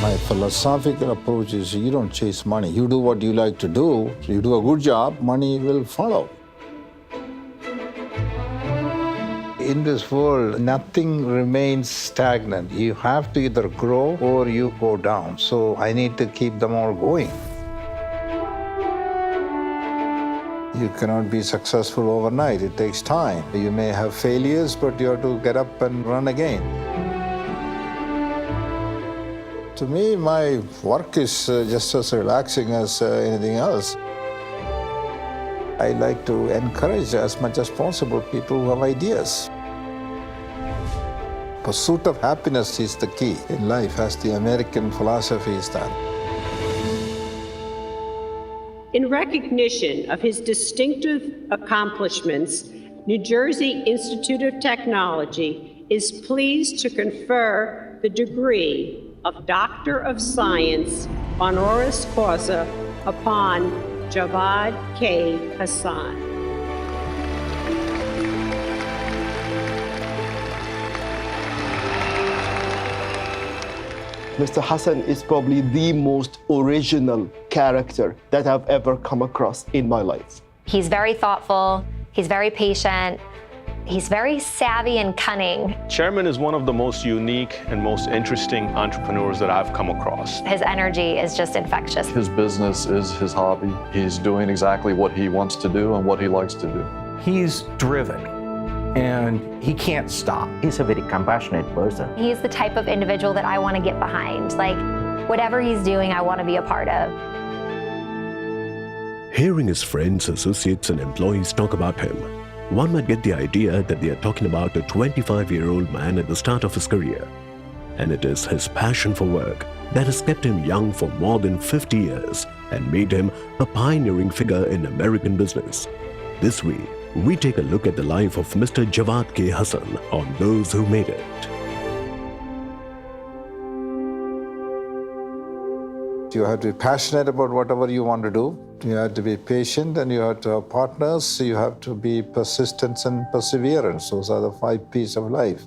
My philosophical approach is you don't chase money. You do what you like to do. You do a good job, money will follow. In this world, nothing remains stagnant. You have to either grow or you go down. So I need to keep them all going. You cannot be successful overnight. It takes time. You may have failures, but you have to get up and run again. To me, my work is just as relaxing as anything else. I like to encourage as much as possible people who have ideas. Pursuit of happiness is the key in life, as the American philosophy is that. In recognition of his distinctive accomplishments, New Jersey Institute of Technology is pleased to confer the degree of Doctor of Science honoris causa upon Javad K. Hasan. Mr. Hasan is probably the most original character that I've ever come across in my life. He's very thoughtful, he's very patient, he's very savvy and cunning. Chairman is one of the most unique and most interesting entrepreneurs that I've come across. His energy is just infectious. His business is his hobby. He's doing exactly what he wants to do and what he likes to do. He's driven and he can't stop. He's a very compassionate person. He's the type of individual that I want to get behind. Like, whatever he's doing, I want to be a part of. Hearing his friends, associates, and employees talk about him, one might get the idea that they are talking about a 25-year-old man at the start of his career. And it is his passion for work that has kept him young for more than 50 years and made him a pioneering figure in American business. This week, we take a look at the life of Mr. Javad K. Hasan on Those Who Made It. You have to be passionate about whatever you want to do. You have to be patient and you have to have partners. You have to be persistence and perseverance. Those are the 5 P's of life.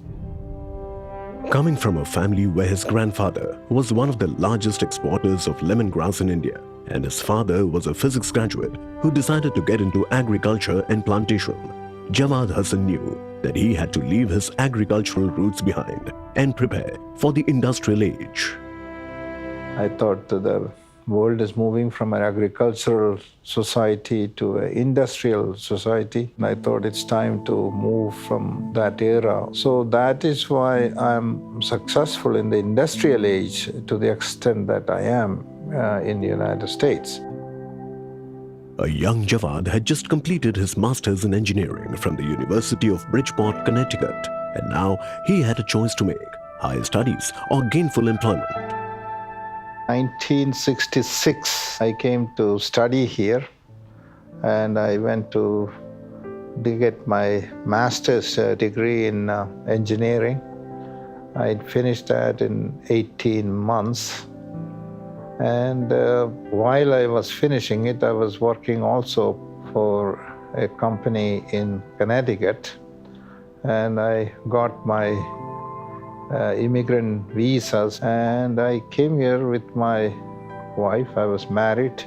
Coming from a family where his grandfather was one of the largest exporters of lemongrass in India, and his father was a physics graduate who decided to get into agriculture and plantation, Javad Hasan knew that he had to leave his agricultural roots behind and prepare for the industrial age. I thought that the world is moving from an agricultural society to an industrial society. And I thought it's time to move from that era. So that is why I'm successful in the industrial age to the extent that I am in the United States. A young Javad had just completed his master's in engineering from the University of Bridgeport, Connecticut. And now he had a choice to make: higher studies or gainful employment. 1966, I came to study here and I went to get my master's degree in engineering. I finished that in 18 months. And while I was finishing it, I was working also for a company in Connecticut. And I got my immigrant visas, and I came here with my wife. I was married.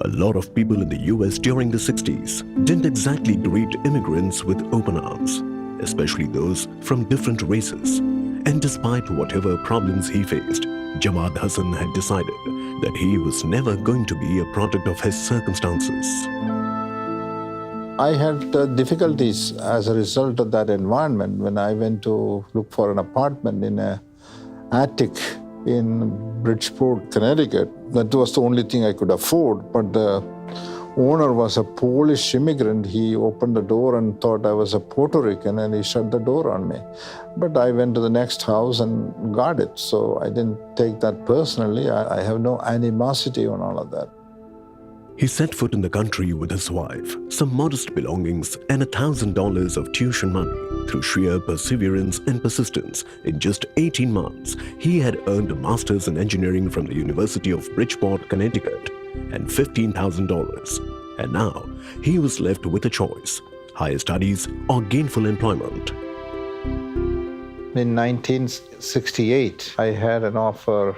A lot of people in the US during the 60s didn't exactly greet immigrants with open arms, especially those from different races. And despite whatever problems he faced, Javad Hasan had decided that he was never going to be a product of his circumstances. I had difficulties as a result of that environment when I went to look for an apartment in an attic in Bridgeport, Connecticut. That was the only thing I could afford, but the owner was a Polish immigrant. He opened the door and thought I was a Puerto Rican, and he shut the door on me. But I went to the next house and got it, so I didn't take that personally. I have no animosity on all of that. He set foot in the country with his wife, some modest belongings, and $1,000 of tuition money. Through sheer perseverance and persistence, in just 18 months, he had earned a master's in engineering from the University of Bridgeport, Connecticut, and $15,000. And now, he was left with a choice: higher studies or gainful employment. In 1968, I had an offer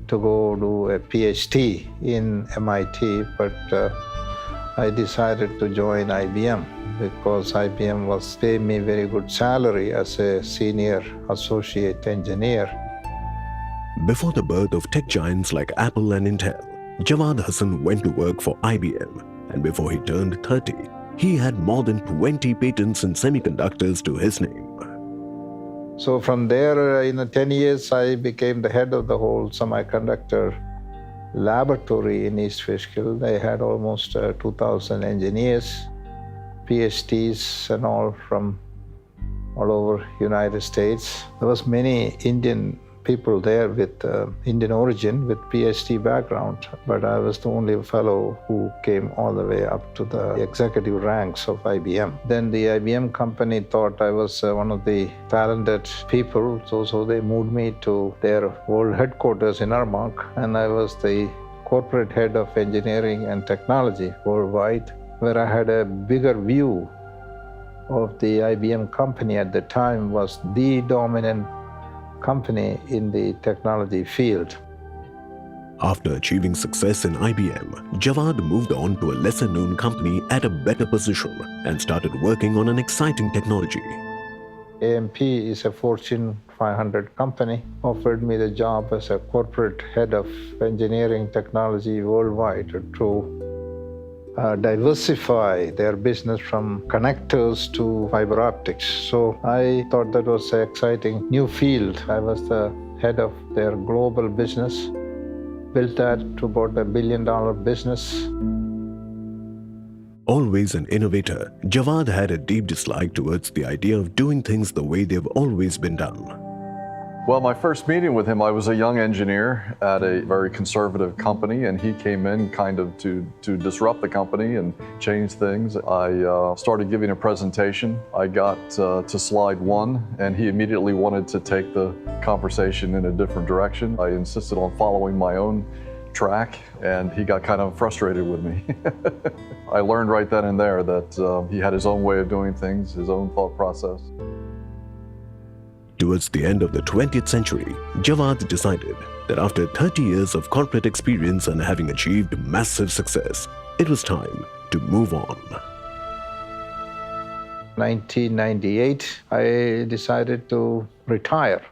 to go do a PhD in MIT, but I decided to join IBM because IBM was paying me very good salary as a senior associate engineer. Before the birth of tech giants like Apple and Intel, Jawad Hasan went to work for IBM, and before he turned 30, he had more than 20 patents in semiconductors to his name. So from there, in 10 years, I became the head of the whole semiconductor laboratory in East Fishkill. They had almost 2,000 engineers, PhDs and all from all over United States. There was many Indian people there with Indian origin, with PhD background, but I was the only fellow who came all the way up to the executive ranks of IBM. Then the IBM company thought I was one of the talented people, so they moved me to their world headquarters in Armonk, and I was the corporate head of engineering and technology worldwide, where I had a bigger view of the IBM company at the time was the dominant company in the technology field. After achieving success in IBM, Jawad moved on to a lesser-known company at a better position and started working on an exciting technology. AMP is a Fortune 500 company, offered me the job as a corporate head of engineering technology worldwide to diversify their business from connectors to fiber optics. So I thought that was an exciting new field. I was the head of their global business, built that to about $1 billion business. Always an innovator, Jawad had a deep dislike towards the idea of doing things the way they've always been done. Well, my first meeting with him, I was a young engineer at a very conservative company, and he came in kind of to disrupt the company and change things. I started giving a presentation. I got to slide 1, and he immediately wanted to take the conversation in a different direction. I insisted on following my own track, and he got kind of frustrated with me. I learned right then and there that he had his own way of doing things, his own thought process. Towards the end of the 20th century, Jawad decided that after 30 years of corporate experience and having achieved massive success, it was time to move on. 1998, I decided to retire.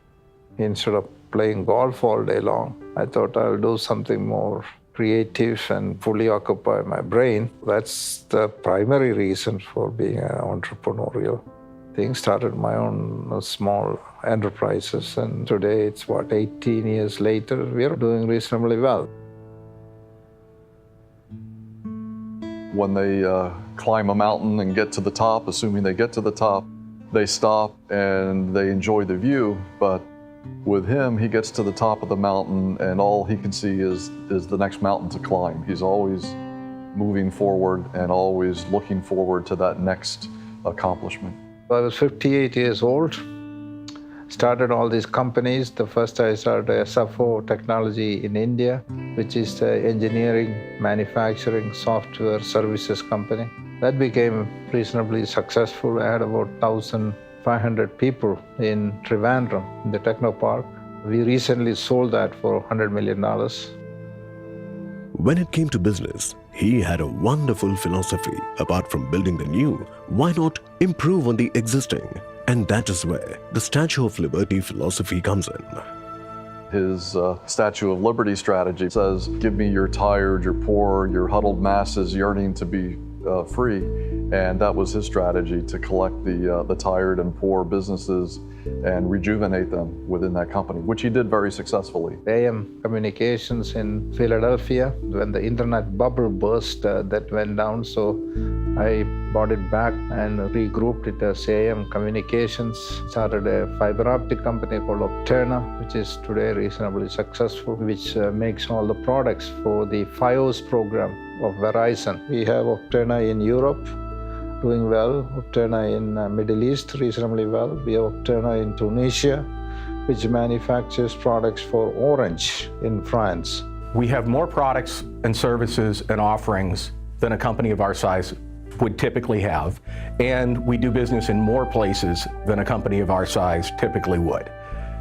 Instead of playing golf all day long, I thought I'll do something more creative and fully occupy my brain. That's the primary reason for being an entrepreneurial thing. Started my own small enterprises, and today it's 18 years later, we are doing reasonably well. When they climb a mountain and get to the top, assuming they get to the top, they stop and they enjoy the view, but with him, he gets to the top of the mountain and all he can see is the next mountain to climb. He's always moving forward and always looking forward to that next accomplishment. I was 58 years old, started all these companies. The first I started SFO Technology in India, which is the engineering, manufacturing, software services company. That became reasonably successful. I had about 1,500 people in Trivandrum, in the Technopark. We recently sold that for $100 million. When it came to business, he had a wonderful philosophy. Apart from building the new, why not improve on the existing? And that is where the Statue of Liberty philosophy comes in. His Statue of Liberty strategy says, give me your tired, your poor, your huddled masses yearning to be free. And that was his strategy, to collect the tired and poor businesses and rejuvenate them within that company, which he did very successfully. AM Communications in Philadelphia, when the internet bubble burst, that went down. So I bought it back and regrouped it as AM Communications. Started a fiber optic company called Opterna, which is today reasonably successful, which makes all the products for the FiOS program of Verizon. We have Opterna in Europe, doing well. Opterna in Middle East, reasonably well. We have Opterna in Tunisia, which manufactures products for Orange in France. We have more products and services and offerings than a company of our size would typically have, and we do business in more places than a company of our size typically would.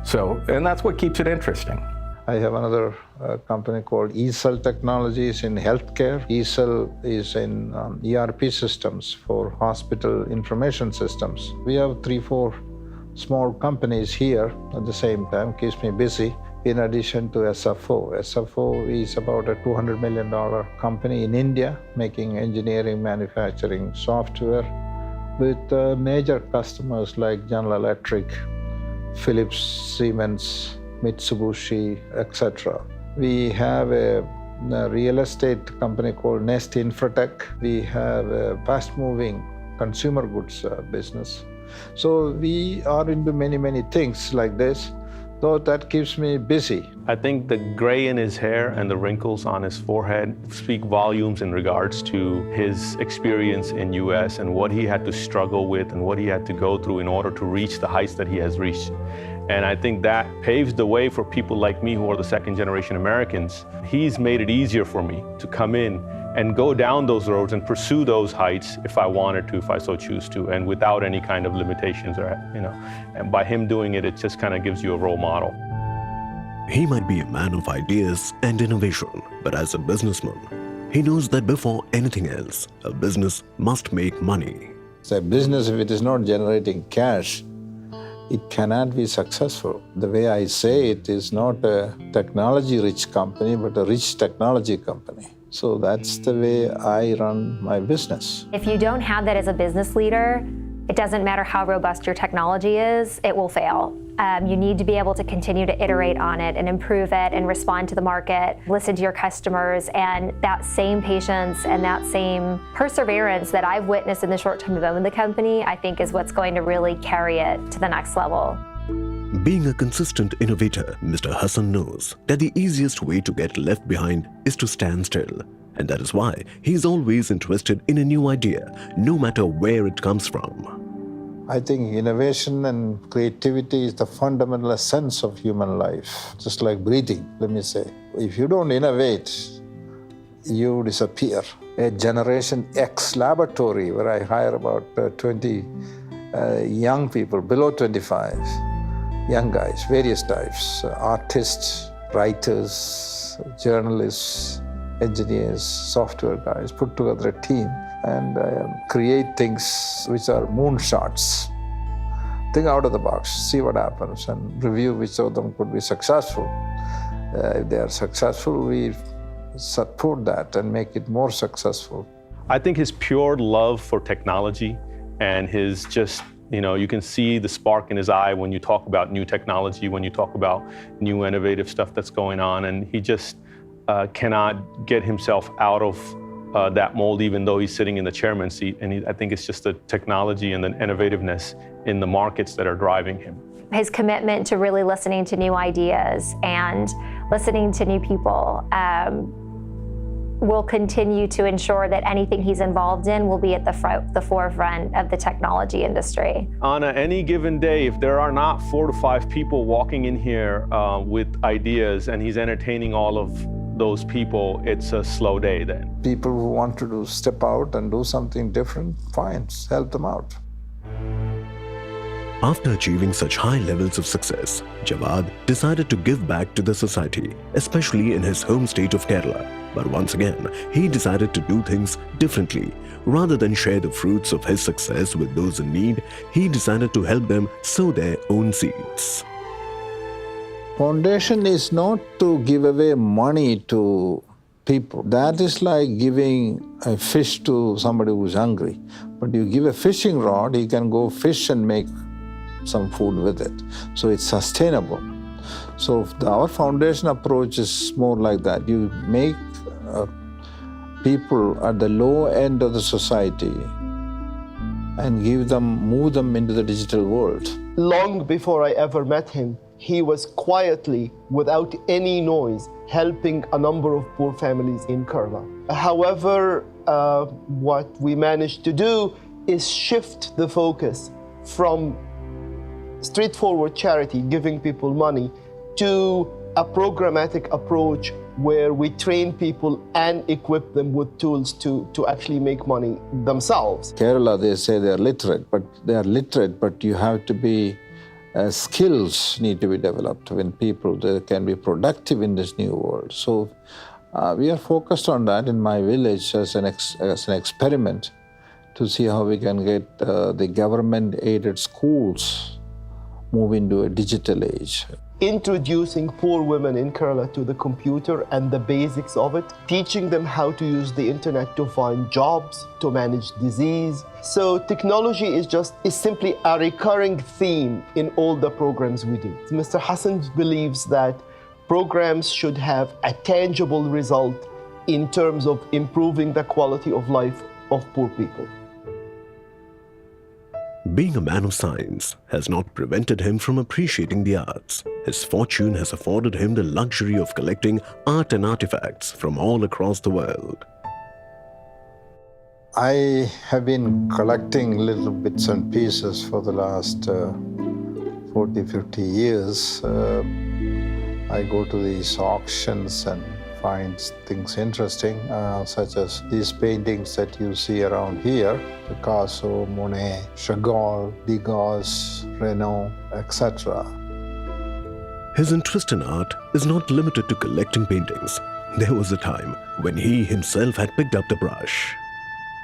So, and that's what keeps it interesting. I have another company called eCell Technologies in healthcare. eCell is in ERP systems for hospital information systems. We have 3-4 small companies here at the same time, keeps me busy. In addition to SFO. SFO is about a $200 million company in India, making engineering, manufacturing software with major customers like General Electric, Philips, Siemens, Mitsubishi, etc. We have a real estate company called Nest Infratech. We have a fast-moving consumer goods business. So we are into many, many things like this. So that keeps me busy. I think the gray in his hair and the wrinkles on his forehead speak volumes in regards to his experience in US and what he had to struggle with and what he had to go through in order to reach the heights that he has reached. And I think that paves the way for people like me who are the second generation Americans. He's made it easier for me to come in and go down those roads and pursue those heights if I wanted to, if I so choose to, and without any kind of limitations or, and by him doing it, it just kind of gives you a role model. He might be a man of ideas and innovation, but as a businessman, he knows that before anything else, a business must make money. So a business, if it is not generating cash, it cannot be successful. The way I say it is not a technology-rich company, but a rich technology company. So that's the way I run my business. If you don't have that as a business leader, it doesn't matter how robust your technology is, it will fail. You need to be able to continue to iterate on it and improve it and respond to the market, listen to your customers, and that same patience and that same perseverance that I've witnessed in the short time I've owned the company, I think is what's going to really carry it to the next level. Being a consistent innovator, Mr. Hasan knows that the easiest way to get left behind is to stand still. And that is why he's always interested in a new idea, no matter where it comes from. I think innovation and creativity is the fundamental essence of human life, just like breathing, let me say. If you don't innovate, you disappear. A Generation X laboratory where I hire about 20 young people below 25, young guys, various types, artists, writers, journalists, engineers, software guys, put together a team and create things which are moonshots. Think out of the box, see what happens, and review which of them could be successful. If they are successful, we support that and make it more successful. I think his pure love for technology and his just, you can see the spark in his eye when you talk about new technology, when you talk about new innovative stuff that's going on, and he just cannot get himself out of that mold, even though he's sitting in the chairman's seat. And I think it's just the technology and the innovativeness in the markets that are driving him. His commitment to really listening to new ideas and listening to new people will continue to ensure that anything he's involved in will be at the forefront of the technology industry. On any given day, if there are not 4 to 5 people walking in here with ideas and he's entertaining all of those people, it's a slow day then. People who want to step out and do something different, fine, help them out. After achieving such high levels of success, Jawad decided to give back to the society, especially in his home state of Kerala. But once again, he decided to do things differently. Rather than share the fruits of his success with those in need, he decided to help them sow their own seeds. Foundation is not to give away money to people. That is like giving a fish to somebody who's hungry. But you give a fishing rod, he can go fish and make some food with it. So it's sustainable. So our foundation approach is more like that. You make people at the low end of the society and move them into the digital world. Long before I ever met him, he was quietly, without any noise, helping a number of poor families in Kerala. However, what we managed to do is shift the focus from straightforward charity, giving people money, to a programmatic approach where we train people and equip them with tools to actually make money themselves. Kerala, they say they are literate, but you have to be, skills need to be developed when people they can be productive in this new world. So we are focused on that in my village as an experiment to see how we can get the government-aided schools move into a digital age. Introducing poor women in Kerala to the computer and the basics of it, teaching them how to use the internet to find jobs, to manage disease. So technology is simply a recurring theme in all the programs we do. Mr. Hasan believes that programs should have a tangible result in terms of improving the quality of life of poor people. Being a man of science has not prevented him from appreciating the arts. His fortune has afforded him the luxury of collecting art and artifacts from all across the world. I have been collecting little bits and pieces for the last 40, 50 years. I go to these auctions and find things interesting, such as these paintings that you see around here, Picasso, Monet, Chagall, Degas, Renoir, etc. His interest in art is not limited to collecting paintings. There was a time when he himself had picked up the brush.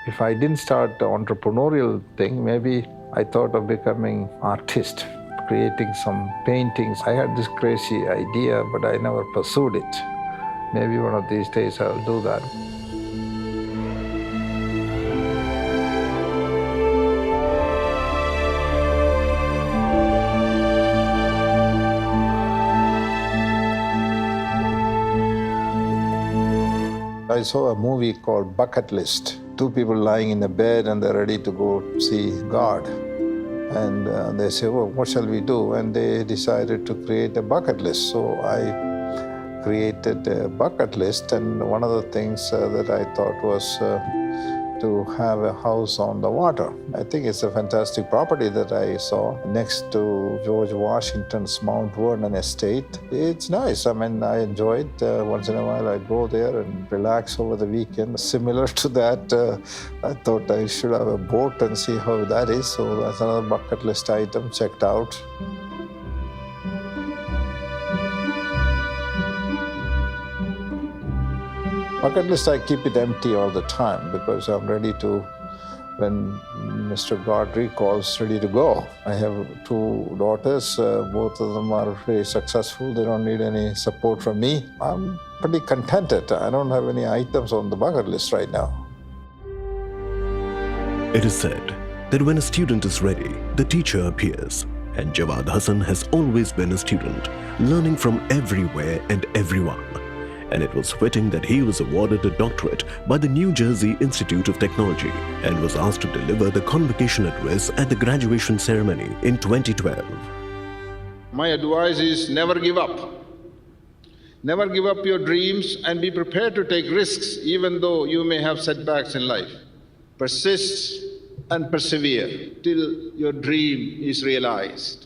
If I didn't start the entrepreneurial thing, maybe I thought of becoming artist, creating some paintings. I had this crazy idea, but I never pursued it. Maybe one of these days I'll do that. I saw a movie called Bucket List. Two people lying in a bed and they're ready to go see God. And they say, well, what shall we do? And they decided to create a bucket list. So I created a bucket list, and one of the things that I thought was to have a house on the water. I think it's a fantastic property that I saw next to George Washington's Mount Vernon estate. It's nice. I mean, I enjoy it. Once in a while I go there and relax over the weekend. Similar to that, I thought I should have a boat and see how that is. So that's another bucket list item checked out. Bucket list, I keep it empty all the time because I'm ready to, when Mr. God recalls, ready to go. I have two daughters. Both of them are very successful. They don't need any support from me. I'm pretty contented. I don't have any items on the bucket list right now. It is said that when a student is ready, the teacher appears. And Jawad Hasan has always been a student, learning from everywhere and everyone. And it was fitting that he was awarded a doctorate by the New Jersey Institute of Technology and was asked to deliver the convocation address at the graduation ceremony in 2012. My advice is never give up. Never give up your dreams and be prepared to take risks even though you may have setbacks in life. Persist and persevere till your dream is realized.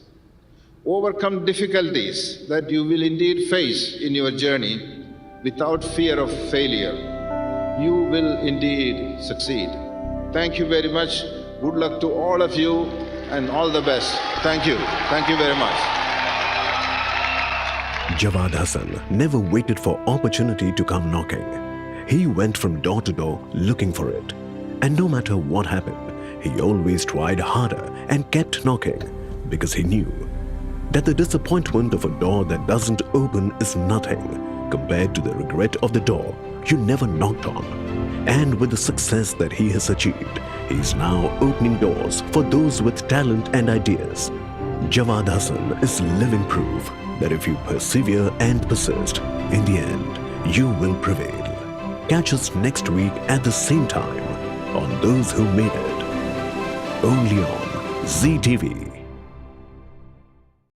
Overcome difficulties that you will indeed face in your journey without fear of failure. You will indeed succeed. Thank you very much. Good luck to all of you and all the best. Thank you. Thank you very much. Jawad Hasan never waited for opportunity to come knocking. He went from door to door looking for it. And no matter what happened, he always tried harder and kept knocking because he knew that the disappointment of a door that doesn't open is nothing compared to the regret of the door you never knocked on. And with the success that he has achieved, he is now opening doors for those with talent and ideas. Jawad Hasan is living proof that if you persevere and persist, in the end, you will prevail. Catch us next week at the same time on Those Who Made It, only on ZTV.